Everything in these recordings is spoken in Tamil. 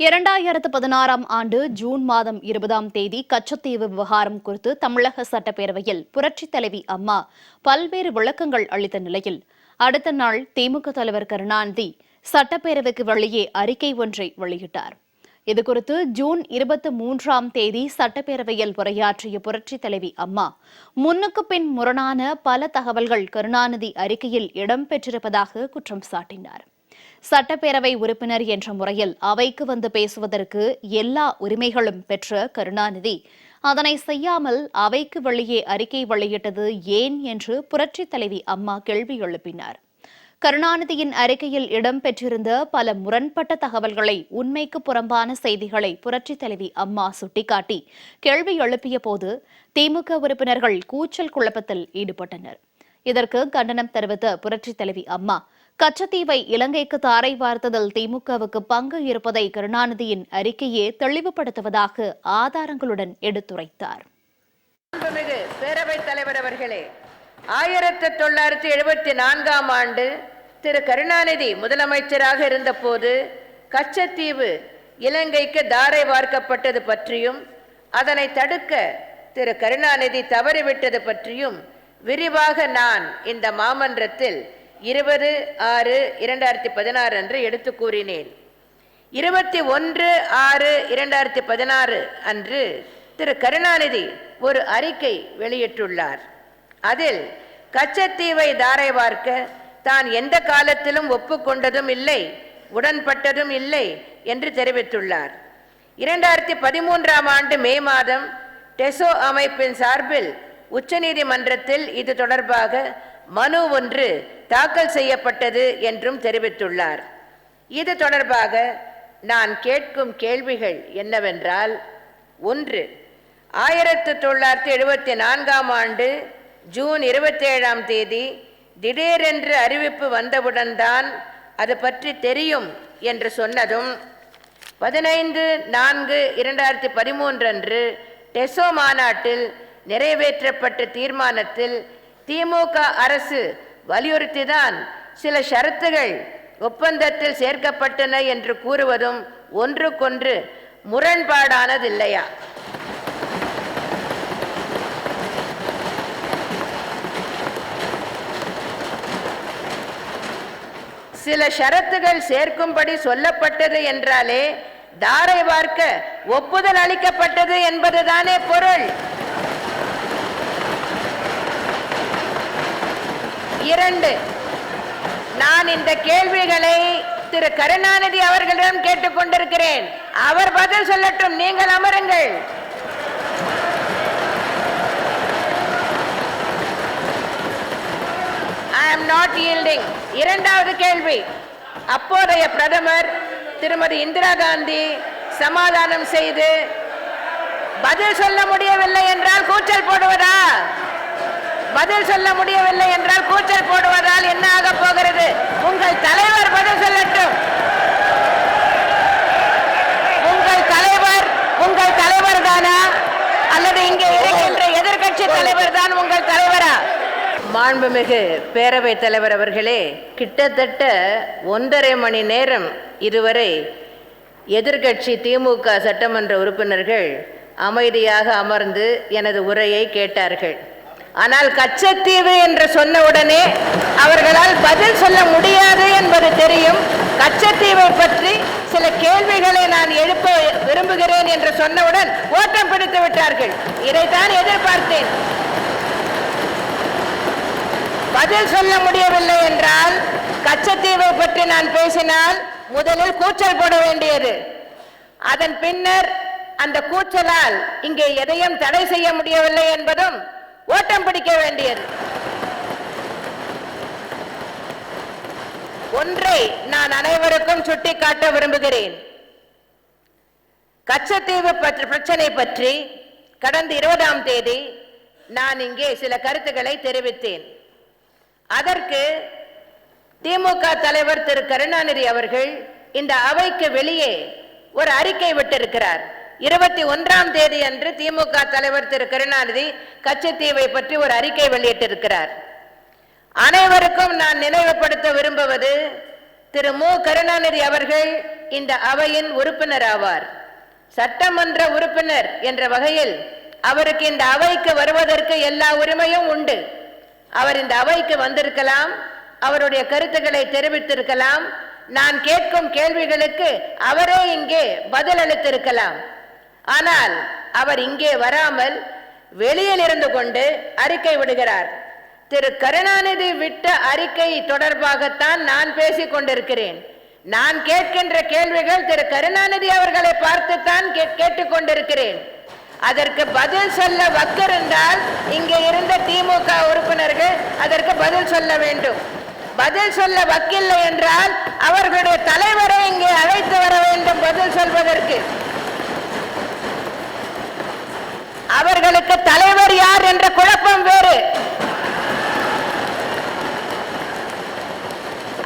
2016 ஆண்டு ஜூன் மாதம் 20ஆம் தேதி கச்சத்தீவு விவகாரம் குறித்து தமிழக சட்டப்பேரவையில் புரட்சித் தலைவி அம்மா பல்வேறு விளக்கங்கள் அளித்த நிலையில் அடுத்த நாள் திமுக தலைவர் கருணாநிதி சட்டப்பேரவைக்கு வெளியே அறிக்கை ஒன்றை வெளியிட்டார். இதுகுறித்து ஜூன் 23ஆம் தேதி சட்டப்பேரவையில் உரையாற்றிய புரட்சித் தலைவி அம்மா முன்னுக்கு பின் முரணான பல தகவல்கள் கருணாநிதி அறிக்கையில் இடம்பெற்றிருப்பதாக குற்றம் சாட்டினார். சட்டப்பேரவை உறுப்பினர் என்ற முறையில் அவைக்கு வந்து பேசுவதற்கு எல்லா உரிமைகளும் பெற்ற கருணாநிதி அதனை செய்யாமல் அவைக்கு வெளியே அறிக்கை வெளியிட்டது ஏன் என்று புரட்சித் தலைவி அம்மா கேள்வி எழுப்பினார். கருணாநிதியின் அறிக்கையில் இடம்பெற்றிருந்த பல முரண்பட்ட தகவல்களை, உண்மைக்கு புறம்பான செய்திகளை புரட்சித் தலைவி அம்மா சுட்டிக்காட்டி கேள்வி எழுப்பிய போது திமுக உறுப்பினர்கள் கூச்சல் குழப்பத்தில் ஈடுபட்டனர். இதற்கு கண்டனம் தெரிவித்த புரட்சித் தலைவி அம்மா கச்சத்தீவை இலங்கைக்கு தாரை வார்த்ததில் திமுகவுக்கு பங்கு இருப்பதை கருணாநிதியின் அறிக்கையே தெளிவுபடுத்துவதாக ஆதாரங்களுடன் எடுத்துரைத்தார். பேரவைத் தலைவர் அவர்களே, 1974ஆம் ஆண்டு திரு கருணாநிதி முதலமைச்சராக இருந்தபோது கச்சத்தீவு இலங்கைக்கு தாரை வார்க்கப்பட்டது பற்றியும் அதனை தடுக்க திரு கருணாநிதி தவறிவிட்டது பற்றியும் விரிவாக நான் இந்த மாமன்றத்தில் 20/6/2016 அன்று எடுத்து கூறினேன். 21/6/2016 அன்று திரு கருணாநிதி ஒரு அறிக்கை வெளியிட்டுள்ளார். அதில் கச்சத்தீவை தாரை வார்க்க தான் எந்த காலத்திலும் ஒப்புக்கொண்டதும் இல்லை, உடன்பட்டதும் இல்லை என்று தெரிவித்துள்ளார். 2013ஆம் ஆண்டு மே மாதம் டெசோ அமைப்பின் சார்பில் உச்சநீதிமன்றத்தில் இது தொடர்பாக மனு ஒன்று தாக்கல் செய்யப்பட்டது என்றும் தெரிவித்துள்ளார். இது தொடர்பாக நான் கேட்கும் கேள்விகள் என்னவென்றால், 1. 1974ஆம் ஆண்டு ஜூன் 27ஆம் தேதி திடீரென்று அறிவிப்பு வந்தவுடன் தான் அது பற்றி தெரியும் என்று சொன்னதும் 15/4/2013 அன்று டெசோ மாநாட்டில் நிறைவேற்றப்பட்ட தீர்மானத்தில் திமுக அரசு வலியுறுத்திதான் சில ஷரத்துகள் ஒப்பந்தத்தில் சேர்க்கப்பட்டன என்று கூறுவதும் ஒன்றுக்கொன்று முரண்பாடானதில்லையா? சில ஷரத்துகள் சேர்க்கும்படி சொல்லப்பட்டது என்றாலே தாரை வார்க்க ஒப்புதல் அளிக்கப்பட்டது என்பதுதானே பொருள். 2. நான் இந்த கேள்விகளை திரு கருணாநிதி அவர்களிடம் கேட்டுக்கொண்டிருக்கிறேன். அவர் பதில் சொல்லட்டும், நீங்கள் அமருங்கள். I am not yielding. 2வது கேள்வி, அப்போதைய பிரதமர் திருமதி இந்திரா காந்தி சமாதானம் செய்து பதில் சொல்ல முடியவில்லை என்றால் கூச்சல் போடுவதா? பதில் சொல்ல முடியவில்லை என்றால் கூச்சல் போடுவதால் என்ன ஆக போகிறது? உங்கள் தலைவர் பதில் சொல்லட்டும். உங்கள் தலைவர் தானா அல்லது இங்கே இருக்கின்ற எதிர்க்கட்சி தலைவர் தான் உங்கள் தலைவரா? மாண்புமிகு பேரவைத் தலைவர் அவர்களே, கிட்டத்தட்ட 1.5 மணி நேரம் இதுவரை எதிர்க்கட்சி திமுக சட்டமன்ற உறுப்பினர்கள் அமைதியாக அமர்ந்து எனது உரையை கேட்டார்கள். ஆனால் கச்சத்தீவு என்று சொன்னவுடனே அவர்களால் பதில் சொல்ல முடியாது என்பது தெரியும். கச்சத்தீவை பற்றி சில கேள்விகளை நான் எழுப்ப விரும்புகிறேன் என்று சொன்னவுடன் ஓட்டம் பிடித்து விட்டார்கள். இதைத்தான் எதிர்பார்த்தேன். பதில் சொல்ல முடியவில்லை என்றால் கச்சத்தீவை பற்றி நான் பேசினால் முதலில் கூச்சல் போட வேண்டியது. அதன் பின்னர் அந்த கூச்சலால் இங்கே எதையும் தடை செய்ய முடியவில்லை என்பதும் ஓட்டம் பிடிக்க வேண்டியது. ஒன்றை நான் அனைவருக்கும் சுட்டிக்காட்ட விரும்புகிறேன். கச்சத்தீவு பிரச்சனை பற்றி கடந்த 20ஆம் தேதி நான் இங்கே சில கருத்துக்களை தெரிவித்தேன். அதற்கு திமுக தலைவர் திரு கருணாநிதி அவர்கள் இந்த அவைக்கு வெளியே ஒரு அறிக்கை விட்டிருக்கிறார். 21ஆம் தேதி அன்று திமுக தலைவர் திரு கருணாநிதி கச்சத்தீவை பற்றி ஒரு அறிக்கை வெளியிட்டிருக்கிறார். அனைவருக்கும் நான் நினைவுபடுத்த விரும்புவது, திரு மு கருணாநிதி அவர்கள் இந்த அவையின் உறுப்பினர் ஆவார். சட்டமன்ற உறுப்பினர் என்ற வகையில் அவருக்கு இந்த அவைக்கு வருவதற்கு எல்லா உரிமையும் உண்டு. அவர் இந்த அவைக்கு வந்திருக்கலாம், அவருடைய கருத்துக்களை தெரிவித்திருக்கலாம், நான் கேட்கும் கேள்விகளுக்கு அவரே இங்கே பதில் அளித்திருக்கலாம். ஆனால் அவர் இங்கே வராமல் வெளியில் இருந்து கொண்டு அறிக்கை விடுகிறார். திரு கருணாநிதி விட்ட அறிக்கை தொடர்பாகத்தான் நான் பேசிக் கொண்டிருக்கிறேன். நான் கேட்கின்ற கேள்விகள் திரு கருணாநிதி அவர்களை பார்த்துத்தான் கேட்டுக்கொண்டிருக்கிறேன். அதற்கு பதில் சொல்ல வக்கிருந்தால் இங்கே இருந்த திமுக உறுப்பினர்கள் அதற்கு பதில் சொல்ல வேண்டும். பதில் சொல்ல வக்கில்லை என்றால் அவர்களுடைய தலைவரை இங்கே அழைத்து வர வேண்டும் பதில் சொல்வதற்கு. அவர்களுக்கு தலைவர் யார் என்ற குழப்பம் வேறு.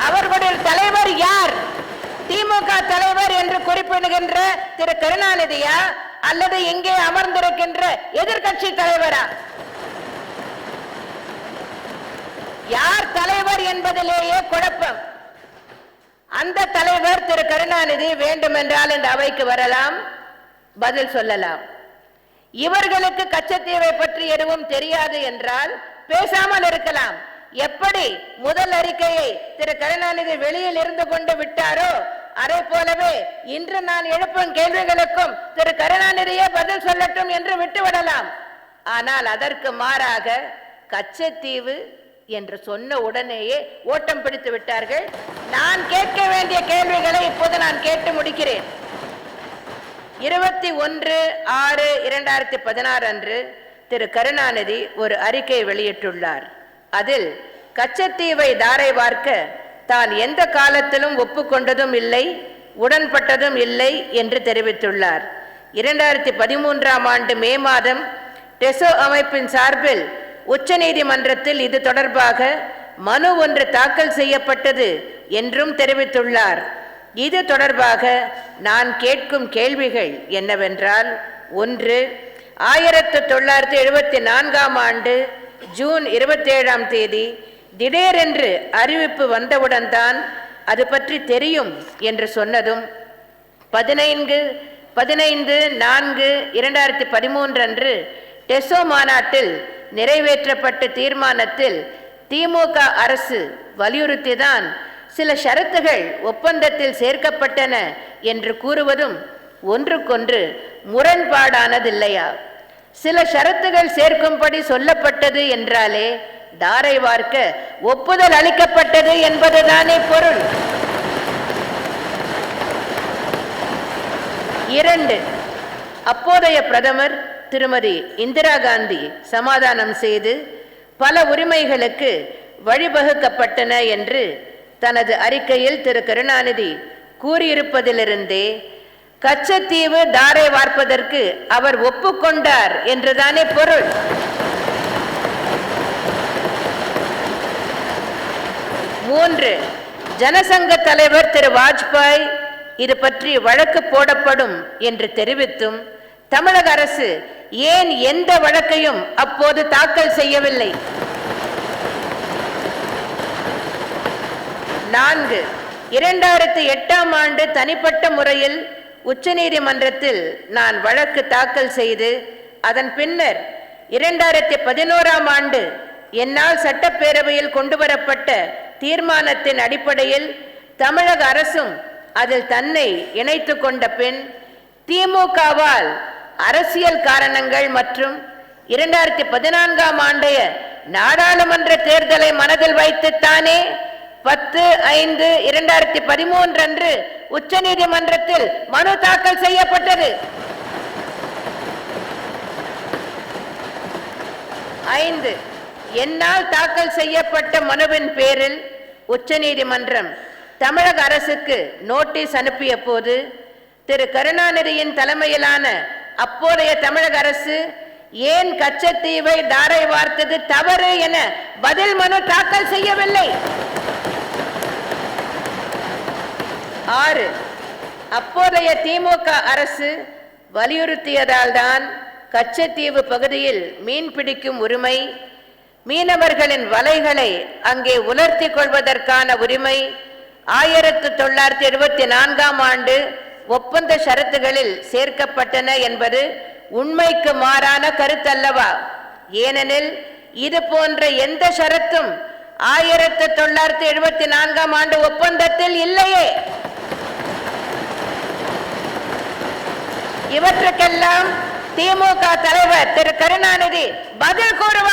அவர்களுடைய தலைவர் யார்? திமுக தலைவர் என்று குறிப்பிடுகின்ற திரு கருணாநிதியா அல்லது இங்கே அமர்ந்திருக்கின்ற எதிர்க்கட்சி தலைவரா? யார் தலைவர் என்பதிலேயே குழப்பம். அந்த தலைவர் திரு கருணாநிதி வேண்டுமென்றால் இந்த அவைக்கு வரலாம், பதில் சொல்லலாம். இவர்களுக்கு கச்சத்தீவை பற்றி எதுவும் தெரியாது என்றால் பேசாமல் இருக்கலாம். எப்படி முதல் அறிக்கையை திரு கருணாநிதி வெளியில் இருந்து கொண்டு விட்டாரோ அதை போலவே இன்று நான் எழுப்பும் கேள்விகளுக்கும் திரு கருணாநிதியே பதில் சொல்லட்டும் என்று விட்டுவிடலாம். ஆனால் அதற்கு மாறாக கச்சத்தீவு என்று சொன்ன உடனேயே ஓட்டம் பிடித்து விட்டார்கள். நான் கேட்க வேண்டிய கேள்விகளை இப்போது நான் கேட்டு முடிக்கிறேன். 21/6/2016 அன்று திரு கருணாநிதி ஒரு அறிக்கை வெளியிட்டுள்ளார். அதில் கச்சத்தீவை தாரை வார்க்க தான் எந்த காலத்திலும் ஒப்புக்கொண்டதும் இல்லை, உடன்பட்டதும் இல்லை என்று தெரிவித்துள்ளார். 2013ஆம் ஆண்டு மே மாதம் டெசோ அமைப்பின் சார்பில் உச்சநீதிமன்றத்தில் இது தொடர்பாக மனு ஒன்று தாக்கல் செய்யப்பட்டது என்றும் தெரிவித்துள்ளார். இது தொடர்பாக நான் கேட்கும் கேள்விகள் என்னவென்றால், 1. 1974ஆம் ஆண்டு ஜூன் 27ஆம் தேதி திடீரென்று அறிவிப்பு வந்தவுடன் தான் அது பற்றி தெரியும் என்று சொன்னதும் 15/4/2013 அன்று டெசோ மாநாட்டில் நிறைவேற்றப்பட்ட தீர்மானத்தில் திமுக அரசு வலியுறுத்திதான் சில ஷரத்துகள் ஒப்பந்தத்தில் சேர்க்கப்பட்டன என்று கூறுவதும் ஒன்றுக்கொன்று முரண்பாடானதில்லையா? சில ஷரத்துகள் சேர்க்கும்படி சொல்லப்பட்டது என்றாலே தாரை வார்க்க ஒப்புதல் அளிக்கப்பட்டது என்பதுதானே பொருள். 2. அப்போதைய பிரதமர் திருமதி இந்திரா காந்தி சமாதானம் செய்து பல உரிமைகளுக்கு வழிவகுக்கப்பட்டன என்று தனது அறிக்கையில் திரு கருணாநிதி கூறியிருப்பதிலிருந்தே கச்சத்தீவு தாரை வார்ப்பதற்கு அவர் ஒப்புக்கொண்டார் என்றுதானே பொருள். 3. ஜனசங்க தலைவர் திரு வாஜ்பாய் இது பற்றி வழக்கு போடப்படும் என்று தெரிவித்தும் தமிழக அரசு ஏன் எந்த வழக்கையும் அப்போது தாக்கல் செய்யவில்லை? 4. 2008ஆம் ஆண்டு தனிப்பட்ட முறையில் உச்சநீதிமன்றத்தில் நான் வழக்கு தாக்கல் செய்து அதன் பின்னர் 2011ஆம் ஆண்டு என்னால் சட்டப்பேரவையில் கொண்டுவரப்பட்ட தீர்மானத்தின் அடிப்படையில் தமிழக அரசும் அதில் தன்னை இணைத்துக் கொண்ட பின் திமுகவால் அரசியல் காரணங்கள் மற்றும் 2014ஆம் ஆண்டைய நாடாளுமன்ற தேர்தலை மனதில் வைத்துத்தானே 10/5/2013 அன்று உச்சநீதிமன்றத்தில் மனு தாக்கல் செய்யப்பட்டது. 5. என்னால் தாக்கல் செய்யப்பட்ட மனுவின் பேரில் உச்சநீதிமன்றம் தமிழக அரசுக்கு நோட்டீஸ் அனுப்பிய போது திரு கருணாநிதியின் தலைமையிலான அப்போதைய தமிழக அரசு ஏன் கச்சத்தீவை தாரை வார்த்தது தவறு என பதில் மனு தாக்கல் செய்யவில்லை? 6. அப்போதைய திமுக அரசு வலியுறுத்தியதால் தான் கச்சத்தீவு பகுதியில் மீன் பிடிக்கும் உரிமை, மீனவர்களின் வலைகளை அங்கே உலர்த்தி கொள்வதற்கான உரிமை 1974ஆம் ஆண்டு ஒப்பந்த ஷரத்துகளில் சேர்க்கப்பட்டன என்பது உண்மைக்கு மாறான கருத்தல்லவா? ஏனெனில் இது போன்ற எந்த ஷரத்தும் 1974ஆம் ஆண்டு ஒப்பந்தத்தில் இல்லையே. இவற்றுக்கெல்லாம் திமுக தலைவர் திரு கருணாநிதி பதில் கூறுவார்.